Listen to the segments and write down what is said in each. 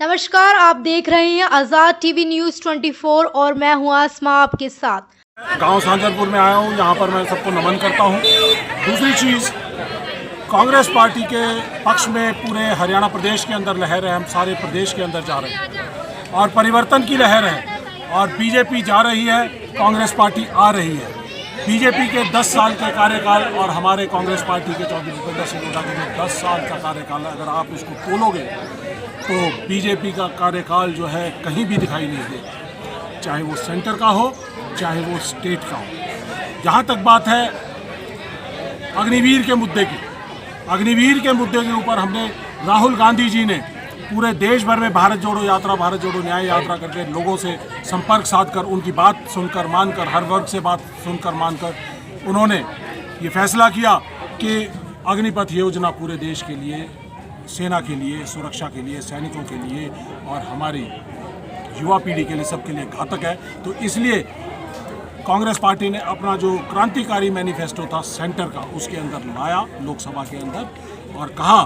नमस्कार, आप देख रहे हैं आज़ाद टीवी न्यूज़ 24 और मैं हूं आसमा आपके साथ। गांव सांजरपुर में आया हूं, यहाँ पर मैं सबको नमन करता हूं। दूसरी चीज़, कांग्रेस पार्टी के पक्ष में पूरे हरियाणा प्रदेश के अंदर लहर है, हम सारे प्रदेश के अंदर जा रहे हैं और परिवर्तन की लहर है। और बीजेपी जा रही है, कांग्रेस पार्टी आ रही है। बीजेपी के 10 साल के कार्यकाल और हमारे कांग्रेस पार्टी के चौधरी भूपेंद्र सिंह हुड्डा के जो 10 साल का कार्यकाल है, अगर आप उसको तोलोगे तो बीजेपी का कार्यकाल जो है कहीं भी दिखाई नहीं देगा, चाहे वो सेंटर का हो चाहे वो स्टेट का हो। जहाँ तक बात है अग्निवीर के मुद्दे की, अग्निवीर के मुद्दे के ऊपर हमने राहुल गांधी जी ने पूरे देश भर में भारत जोड़ो यात्रा, भारत जोड़ो न्याय यात्रा करके लोगों से संपर्क साधकर, उनकी बात सुनकर मानकर, हर वर्ग से बात सुनकर मानकर उन्होंने ये फैसला किया कि अग्निपथ योजना पूरे देश के लिए, सेना के लिए, सुरक्षा के लिए, सैनिकों के लिए और हमारी युवा पीढ़ी के लिए, सबके लिए घातक है। तो इसलिए कांग्रेस पार्टी ने अपना जो क्रांतिकारी मैनिफेस्टो था सेंटर का, उसके अंदर लाया लोकसभा के अंदर और कहा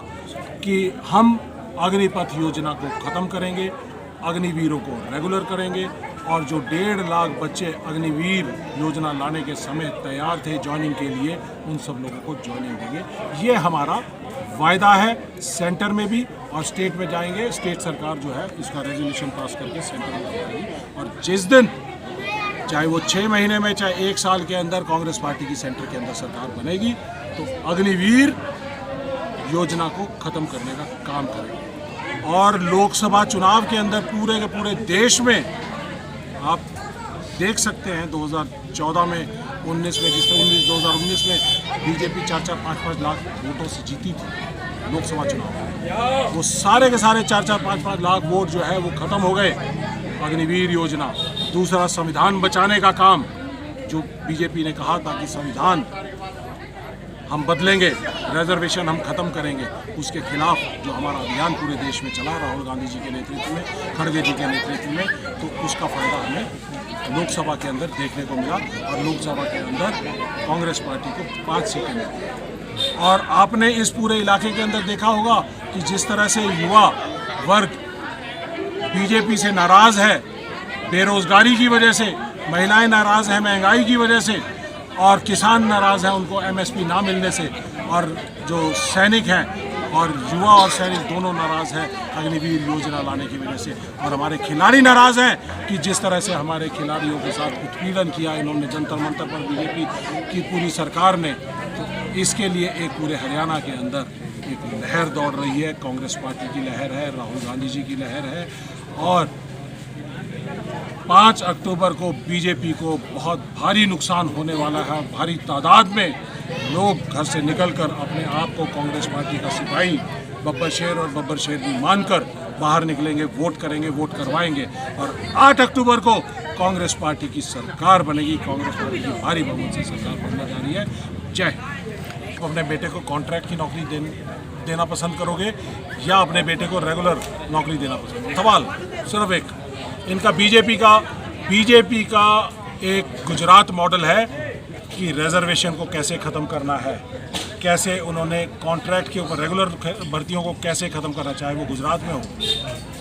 कि हम अग्निपथ योजना को ख़त्म करेंगे, अग्निवीरों को रेगुलर करेंगे और जो 1.5 लाख बच्चे अग्निवीर योजना लाने के समय तैयार थे ज्वाइनिंग के लिए, उन सब लोगों को ज्वाइनिंग देंगे। ये हमारा वायदा है। सेंटर में भी और स्टेट में जाएंगे, स्टेट सरकार जो है इसका रेजोल्यूशन पास करके सेंटर में जाएगी और जिस दिन, चाहे वो 6 महीने में चाहे 1 साल के अंदर कांग्रेस पार्टी की सेंटर के अंदर सरकार बनेगी, तो अग्निवीर योजना को ख़त्म करने का काम करेंगे। और लोकसभा चुनाव के अंदर पूरे के पूरे देश में आप देख सकते हैं 2014 में, 19 में, जिसमें 2019 में बीजेपी 4-4, 5-5 लाख वोटों से जीती थी लोकसभा चुनाव, वो सारे के सारे 4-4, 5-5 लाख वोट जो है वो ख़त्म हो गए अग्निवीर योजना। दूसरा, संविधान बचाने का काम, जो बीजेपी ने कहा था कि संविधान हम बदलेंगे, रिजर्वेशन हम ख़त्म करेंगे, उसके खिलाफ जो हमारा अभियान पूरे देश में चला राहुल गांधी जी के नेतृत्व में, खड़गे जी के नेतृत्व में, तो उसका फ़ायदा हमें लोकसभा के अंदर देखने को मिला और लोकसभा के अंदर कांग्रेस पार्टी को 5 सीटें मिली। और आपने इस पूरे इलाके के अंदर देखा होगा कि जिस तरह से युवा वर्ग बीजेपी से नाराज़ है, बेरोज़गारी की वजह से, महिलाएँ नाराज़ हैं महंगाई की वजह से, और किसान नाराज़ हैं उनको एमएसपी ना मिलने से, और जो सैनिक हैं और युवा और सैनिक दोनों नाराज़ हैं अग्निवीर योजना लाने की वजह से। और हमारे खिलाड़ी नाराज़ हैं कि जिस तरह से हमारे खिलाड़ियों के साथ उत्पीड़न किया इन्होंने जंतर मंतर पर बीजेपी की पूरी सरकार ने। तो इसके लिए एक पूरे हरियाणा के अंदर एक लहर दौड़ रही है, कांग्रेस पार्टी की लहर है, राहुल गांधी जी की लहर है। और 5 अक्टूबर को बीजेपी को बहुत भारी नुकसान होने वाला है। भारी तादाद में लोग घर से निकलकर अपने आप को कांग्रेस पार्टी का सिपाही, बब्बर शेर और बब्बर शेरनी मानकर बाहर निकलेंगे, वोट करेंगे, वोट करवाएंगे और 8 अक्टूबर को कांग्रेस पार्टी की सरकार बनेगी। कांग्रेस पार्टी की भारी बहुमत से सरकार बनने जा रही है। जय। अपने बेटे को कॉन्ट्रैक्ट की नौकरी देना पसंद करोगे या अपने बेटे को रेगुलर नौकरी देना पसंद? सवाल सिर्फ एक। इनका बीजेपी का एक गुजरात मॉडल है कि रिजर्वेशन को कैसे ख़त्म करना है, कैसे उन्होंने कॉन्ट्रैक्ट के ऊपर रेगुलर भर्तियों को कैसे ख़त्म करना, चाहे वो गुजरात में हो,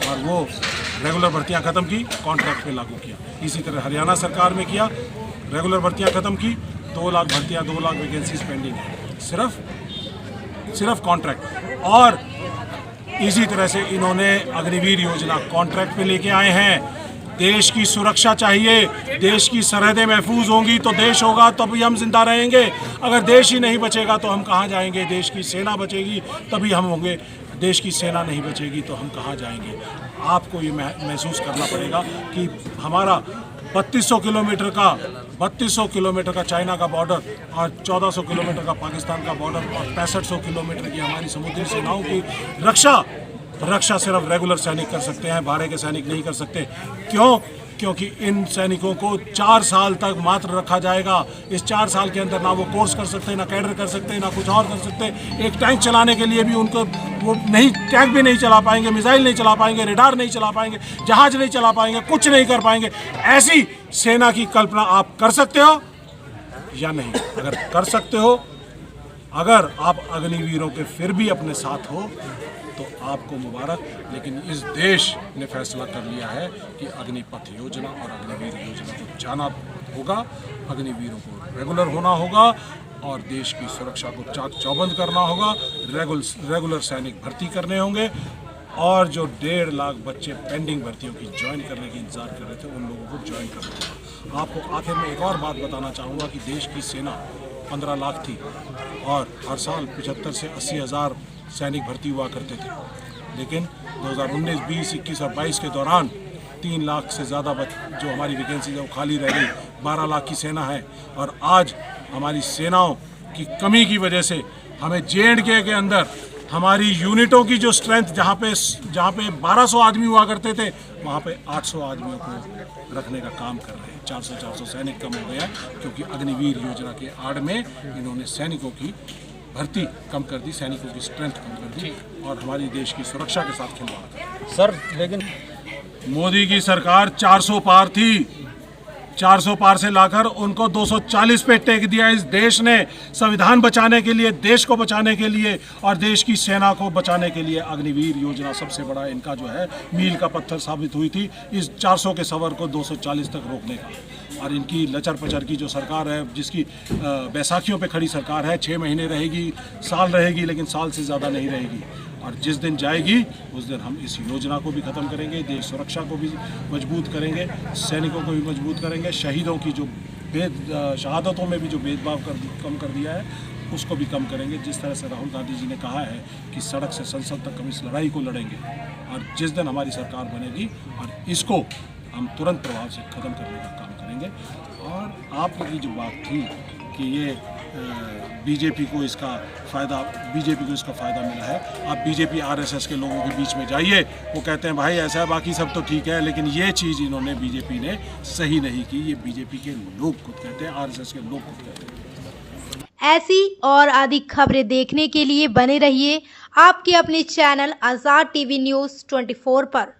और वो रेगुलर भर्तियां ख़त्म की, कॉन्ट्रैक्ट पे लागू किया। इसी तरह हरियाणा सरकार में किया, रेगुलर भर्तियां ख़त्म की, 2 लाख भर्तियां, 2 लाख वैकेंसीज पेंडिंग है, सिर्फ कॉन्ट्रैक्ट। और इसी तरह से इन्होंने अग्निवीर योजना कॉन्ट्रैक्ट पे लेके आए हैं। देश की सुरक्षा चाहिए, देश की सरहदें महफूज होंगी तो देश होगा, तभी हम जिंदा रहेंगे। अगर देश ही नहीं बचेगा तो हम कहाँ जाएंगे? देश की सेना बचेगी तभी हम होंगे, देश की सेना नहीं बचेगी तो हम कहाँ जाएंगे? आपको ये महसूस करना पड़ेगा कि हमारा 3200 किलोमीटर का चाइना का बॉर्डर और 1400 किलोमीटर का पाकिस्तान का बॉर्डर और 6500 किलोमीटर की हमारी समुद्री सेनाओं की रक्षा सिर्फ रेगुलर सैनिक कर सकते हैं, भाड़े के सैनिक नहीं कर सकते। क्यों? क्योंकि इन सैनिकों को 4 साल तक मात्र रखा जाएगा। इस 4 साल के अंदर ना वो कोर्स कर सकते, ना कैडर कर सकते, ना कुछ और कर सकते। एक टैंक चलाने के लिए भी उनको वो नहीं, टैंक भी नहीं चला पाएंगे, मिसाइल नहीं चला पाएंगे, रेडार नहीं चला पाएंगे, जहाज नहीं चला पाएंगे, कुछ नहीं कर पाएंगे। ऐसी सेना की कल्पना आप कर सकते हो या नहीं? अगर कर सकते हो, अगर आप अग्निवीरों के फिर भी अपने साथ हो, तो आपको मुबारक, लेकिन इस देश ने फैसला कर लिया है कि अग्निपथ योजना और अग्निवीर योजना को जाना होगा, अग्निवीरों को रेगुलर होना होगा और देश की सुरक्षा को चाक चौबंद करना होगा, रेगुलर सैनिक भर्ती करने होंगे और जो 1.5 लाख बच्चे पेंडिंग भर्तियों की ज्वाइन करने की इंतजार कर रहे थे उन लोगों को ज्वाइन करना होगा। आपको आखिर में एक और बात बताना चाहूँगा कि देश की सेना 15 लाख थी और हर साल 75 से 80 हज़ार सैनिक भर्ती हुआ करते थे, लेकिन 2019, 20, 21 और 22 के दौरान 3 लाख से ज़्यादा जो हमारी वैकेंसी है वो खाली रह गई। 12 लाख की सेना है और आज हमारी सेनाओं की कमी की वजह से हमें J&K के अंदर हमारी यूनिटों की जो स्ट्रेंथ जहाँ पे 1200 आदमी हुआ करते थे वहाँ पे 800 आदमियों को रखने का काम कर रहे हैं। 400 सैनिक कम हो गया क्योंकि अग्निवीर योजना के आड़ में इन्होंने सैनिकों की भर्ती कम कर दी, सैनिकों की स्ट्रेंथ कम कर दी और हमारी देश की सुरक्षा के साथ खिलवाड़ कर। सर लेकिन मोदी की सरकार 400 पार थी, 400 पार से लाकर उनको 240 पे टेक दिया। इस देश ने संविधान बचाने के लिए, देश को बचाने के लिए और देश की सेना को बचाने के लिए अग्निवीर योजना सबसे बड़ा इनका जो है मील का पत्थर साबित हुई थी इस 400 के सवर को 240 तक रोकने का। और इनकी लचर पचर की जो सरकार है, जिसकी बैसाखियों पे खड़ी सरकार है, 6 महीने रहेगी, साल रहेगी, लेकिन साल से ज़्यादा नहीं रहेगी। और जिस दिन जाएगी उस दिन हम इस योजना को भी ख़त्म करेंगे, देश सुरक्षा को भी मजबूत करेंगे, सैनिकों को भी मजबूत करेंगे, शहीदों की जो शहादतों में भी जो भेदभाव कम कर दिया है उसको भी कम करेंगे। जिस तरह से राहुल गांधी जी ने कहा है कि सड़क से संसद तक हम इस लड़ाई को लड़ेंगे और जिस दिन हमारी सरकार बनेगी और इसको हम तुरंत प्रभाव से ख़त्म करने का काम करेंगे। और आपकी जो बात थी कि ये बीजेपी को इसका फ़ायदा मिला है, आप बीजेपी RSS के लोगों के बीच में जाइए, वो कहते हैं भाई ऐसा है, बाकी सब तो ठीक है, लेकिन ये चीज़ इन्होंने बीजेपी ने सही नहीं की। ये बीजेपी के लोग खुद कहते हैं, RSS के लोग खुद कहते हैं। ऐसी और अधिक खबरें देखने के लिए बने रहिए आपके अपने चैनल आज़ाद TV न्यूज़ 24 पर।